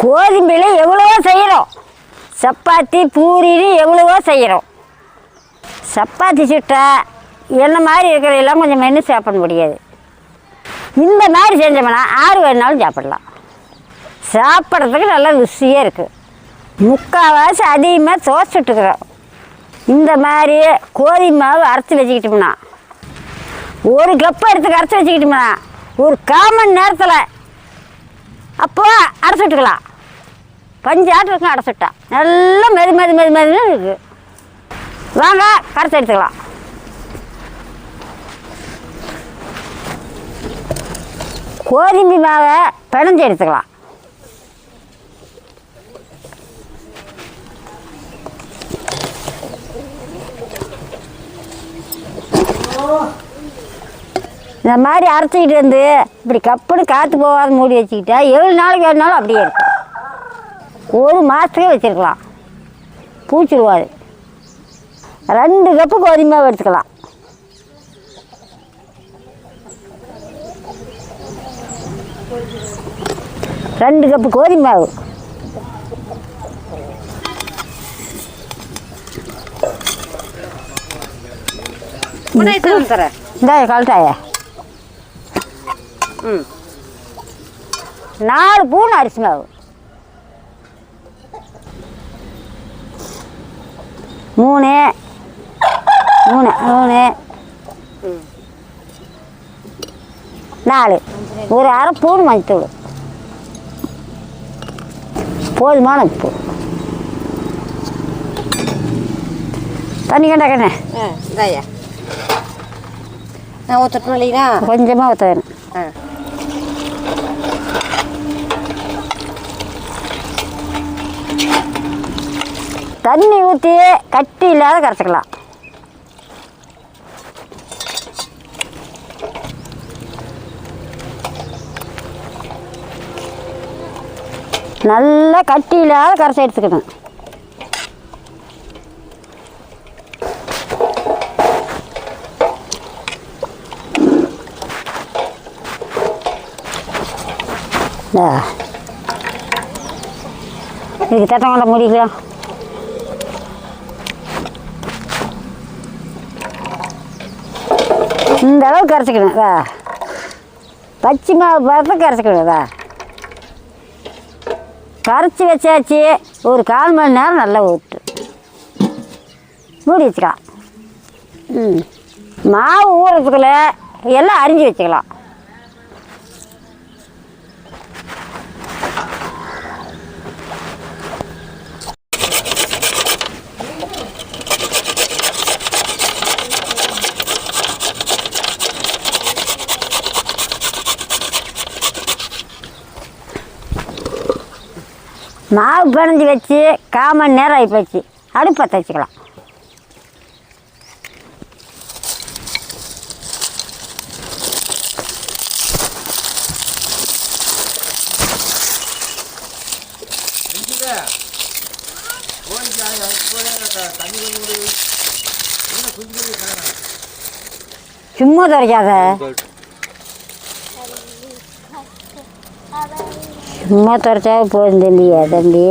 கோதுமையில் எவ்வளவோ செய்கிறோம். சப்பாத்தி பூரின்னு எவ்வளவோ செய்கிறோம். சப்பாத்தி சுட்டா என்ன மாதிரி இருக்கிறதெல்லாம் கொஞ்சம் மென்று சாப்பிட முடியாது. இந்த மாதிரி செஞ்சோம்னா 6 வேணுனாலும் சாப்பிடலாம். சாப்பிட்றதுக்கு நல்லா ருசியாக இருக்குது. முக்கால்வாசி அதிகமாக தோசை சுட்டுக்கிறோம். இந்த மாதிரி கோதுமை மாவு அரைச்சி வச்சுக்கிட்டோம்னா, 1 கப்பு எடுத்து அரைச்சி வச்சுக்கிட்டோம்னா ஒரு 1/4 மணி நேரத்தில் அப்போ அரைச்சி விட்டுக்கலாம். பஞ்சு ஆட்டு இருக்கும் அரைச்சிட்டா நல்லா மெது இருக்குது. வாங்க கரைச்சி எடுத்துக்கலாம். கோதுமை மாவை பிணைஞ்சு எடுத்துக்கலாம். இந்த மாதிரி அரைச்சிக்கிட்டு வந்து இப்படி கப்புன்னு காற்று போகாத மூடி வச்சுக்கிட்டா 7 நாளைக்கு வேணுனாலும் அப்படியே இருக்கும். 1 மாதத்துக்கே வச்சுருக்கலாம், பூச்சிடுவாது. 2 கப்பு கோதுமை மாவு எடுத்துக்கலாம். ரெண்டு கப்பு கோதுமை மாவு, இந்த கலட்டாய 4 ஸ்பூன் அரிசி மாவு, 3 4 ஒரு அரை ஸ்பூன் மஞ்சத்தூள், போதுமான உப்பு, தண்ணி கண்டாக்கண்ணே நான் ஊற்றணும் இல்லைங்களா? கொஞ்சமாக ஊற்ற வேணும். தண்ணி ஊற்றி கட்டி இல்லாத கரைச்சிக்கலாம். நல்லா கட்டி இல்லாத கரைச்சி எடுத்துக்கணும். இதுக்கு தட்டங்கொண்ட முடிக்கலாம். இந்த அளவுக்கு கரைச்சிக்கணும். பச்சை மாவு பார்த்து கரைச்சிக்கணும். கரைச்சி வச்சாச்சு. ஒரு 1/4 மணி நேரம் நல்லா ஊற்று மூடி வச்சுக்கலாம். மாவு ஊறதுக்குள்ள எல்லாம் அரிஞ்சு வச்சுக்கலாம். மாவு பிணைஞ்சி வச்சு 1/4 மணி நேரம் ஆகி போச்சு. அடுப்பு பற்ற வச்சுக்கலாம். சும்மா துறைக்காத, சும்மா துறைச்சா போதும் தம்பியா தம்பி.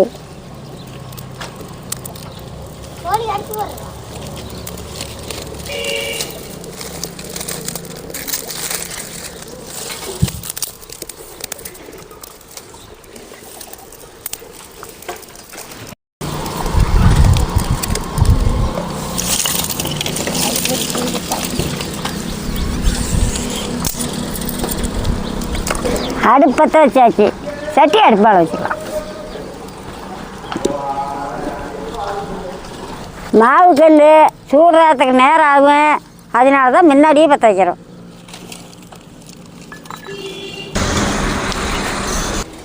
அடுப்பத்தை வச்சாச்சு. சட்டி அடுப்பால் வச்சுக்கலாம். மாவு கல் சூடுறதுக்கு நேரம் ஆகும். அதனால தான் முன்னாடியே பற்ற வைக்கிறோம்.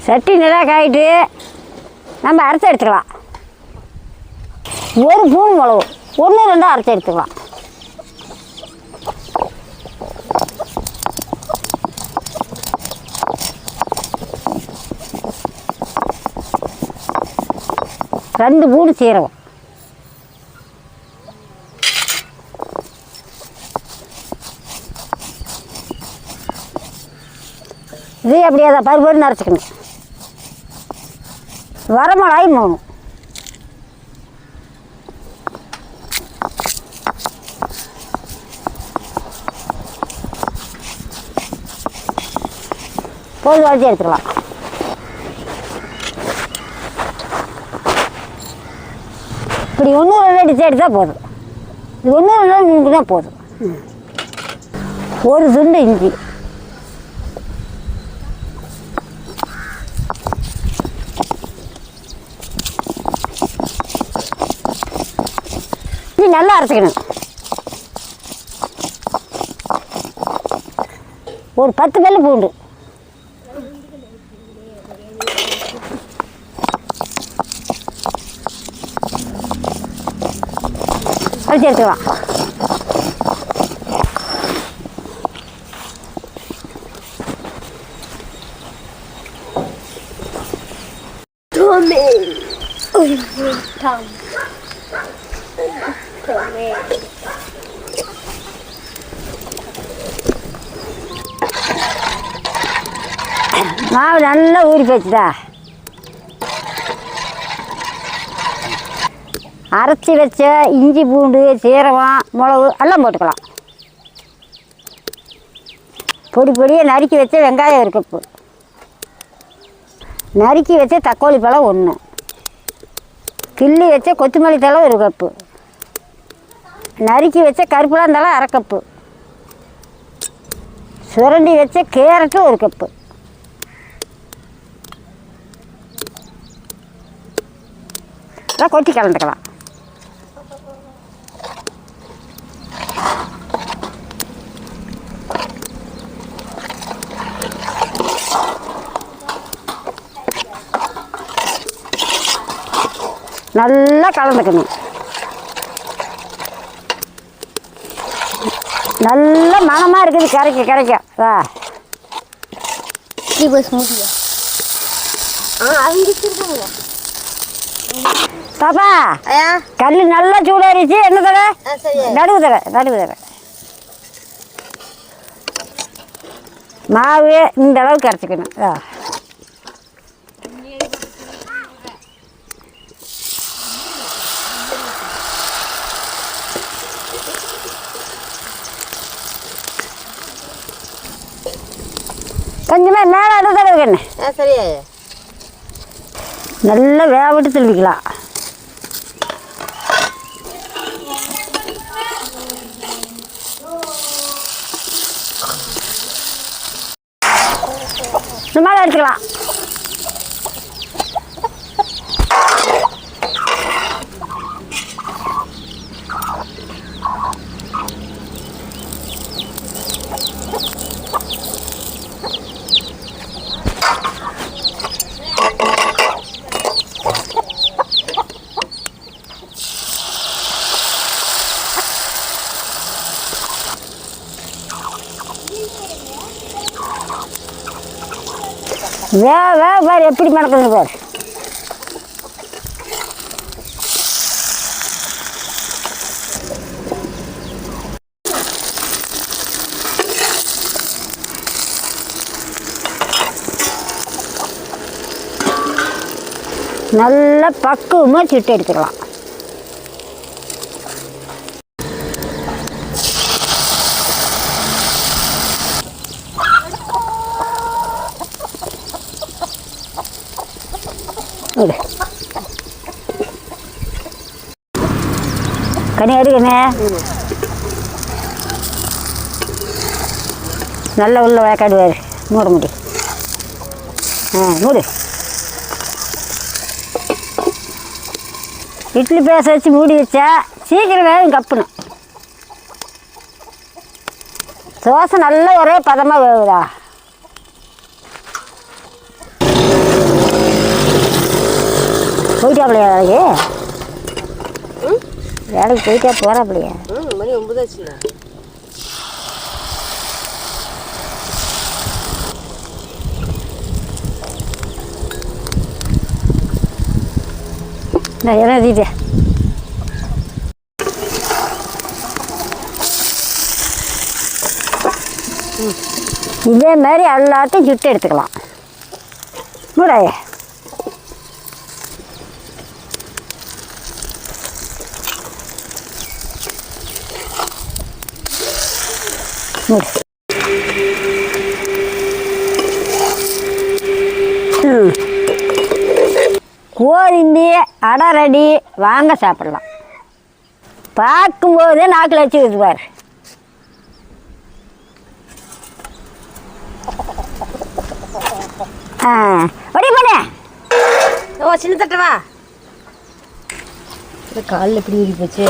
சட்டி நல்லா காயிட்டு நம்ம அரைச்சி எடுத்துக்கலாம். 1 ஸ்பூன் மிளகு 1 2 அரைச்சி எடுத்துக்கலாம். ரெண்டு ஸ்பூன் சீரகம், இது அப்படியே தான் பருப்பு அரைச்சிக்கணும். வரமிளகாய் 3. போது வச்சு எடுத்துக்கலாம். இப்படி 1 2 அடித்து எடுத்தால் போதும். இது 1 2 3 தான் போதும். ஒரு துண்டு இஞ்சி, இது நல்லா அரைச்சிக்கணும். ஒரு 10 பல்லு பூண்டு, அரைச்சி எடுத்துக்கலாம். மாவு நல்லா ஊறி போச்சுதா. அரைச்சி வச்ச இஞ்சி பூண்டு சீரகம் மிளகு எல்லாம் போட்டுக்கலாம். பொடி பொடியாக நறுக்கி வச்ச வெங்காயம் 1 கப்பு, நறுக்கி வச்ச தக்காளி பழம் 1, கிள்ளி வச்ச கொத்தமல்லி தழை 1 கப்பு, நறுக்கி வச்ச கருப்புலாந்தழை 1/2 கப்பு, சுரண்டி வச்ச கேரட்டு 1 கப்பு, எல்லாம் கொட்டி கலந்துக்கலாம். நல்லா கலந்துக்கணும். நல்ல மணமாக இருக்குது. கிடைக்கும் பாப்பா. கல் நல்லா சூடாயிருச்சு. என்ன தர? நடுவு தர. மாவு இந்த அளவுக்கு அரைச்சிக்கணும். கொஞ்சமே மேலே அடுத்த என்ன சரியா நல்லா வேக விட்டு திருவிக்கலாம். மேலே எடுத்துக்கலாம். வேக பாரு எப்படி மணக்குது பாரு. நல்லா பக்குவமாக சுட்டு எடுத்துக்கலாம். கனி எடுக்கண்ணே. நல்லா உள்ள வேக்காடுவார். மூட முடி. மூடு. இட்லி பேச வச்சு மூடி வச்சா சீக்கிரம் வேகும். கப்புணும் தோசை நல்லா ஒரே பதமாக வேகுதா. போயிட்டாப்லையா வேலைக்கு போயிட்டா போகிறாப்லையா? மணி 9 ஆச்சுண்ணா. நான் எழுதிட்டு இதே மாதிரி எல்லாத்தையும் சுட்டு எடுத்துக்கலாம். மூடாய மூடு. ம். கோதுமை அடை ரெடி, வாங்க சாப்பிடலாம். பார்க்கும்போதே நாக்கில் வச்சு ஊற்றுவார். ஆ ஒடி பண்ண. ஓ சின்ன தட்டவா? காலில் எப்படி ஊறி போச்சு.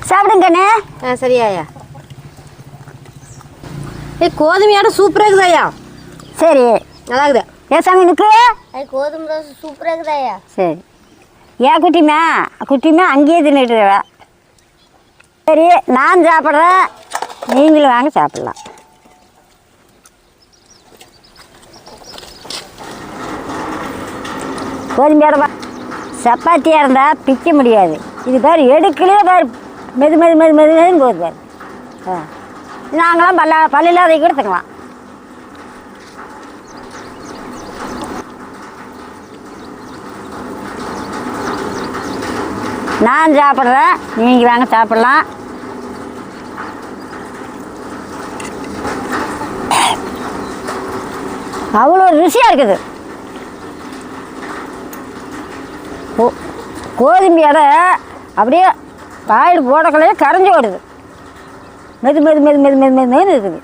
சாப்பிடுங்கண்ணே. ஆ சரியாயா. கோதுமையோட சூப்பராக இருக்குதாயா? சரி, நல்லா இருக்குதா? ஏன் சாமி எனக்கு கோதுமை தோசை சூப்பராக இருக்குதாயா? சரி. ஏன் குட்டிமா அங்கேயே தின்னுட்டுருவா. சரி, நான் சாப்பிட்றேன், நீங்களும் வாங்க சாப்பிட்லாம். கோதுமையோட சப்பாத்தியாக இருந்தால் பிக்க முடியாது. இது பேர் எடுக்கலே பேர் மெது மெது மெது மெது மெதுன்னு போகுது பேர். ஆ, நாங்களாம் பல்லில் அதை கூட தக்கலாம். நான் சாப்பிட்றேன், நீங்கள் வாங்க சாப்பிட்லாம். அவ்வளோ ருசியாக இருக்குது. கோதுமையோட அப்படியே வாயில் போடக்கலையே கரைஞ்சி ஓடுது. மெது மெது மெது மெது மெது மெது மெதுன்னு இருக்குது.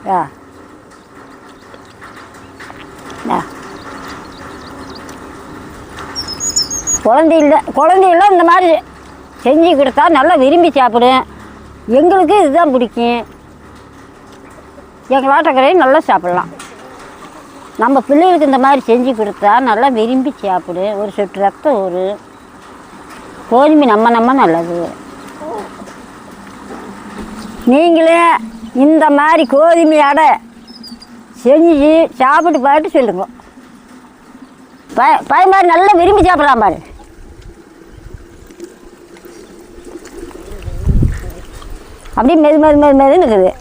குழந்தைகள இந்த மாதிரி செஞ்சு கொடுத்தா நல்லா விரும்பி சாப்பிடும். எங்களுக்கு இதுதான் பிடிக்கும். எங்கள் ஆட்டக்கரையும் நல்லா சாப்பிட்லாம். நம்ம பிள்ளைகளுக்கு இந்த மாதிரி செஞ்சு கொடுத்தா நல்லா விரும்பி சாப்பிடும். ஒரு சொட்டு ரத்தம் வரும். கோதுமை நம்ம நல்லது. நீங்களே இந்த மாதிரி கோதுமை அடை செஞ்சு சாப்பிட்டு பார்த்து சொல்லுங்க. பையன் மாதிரி நல்லா விரும்பி சாப்பிடலாம் பாரு. அப்படியே மெது மெது மெது மெதுன்னு இருக்குது.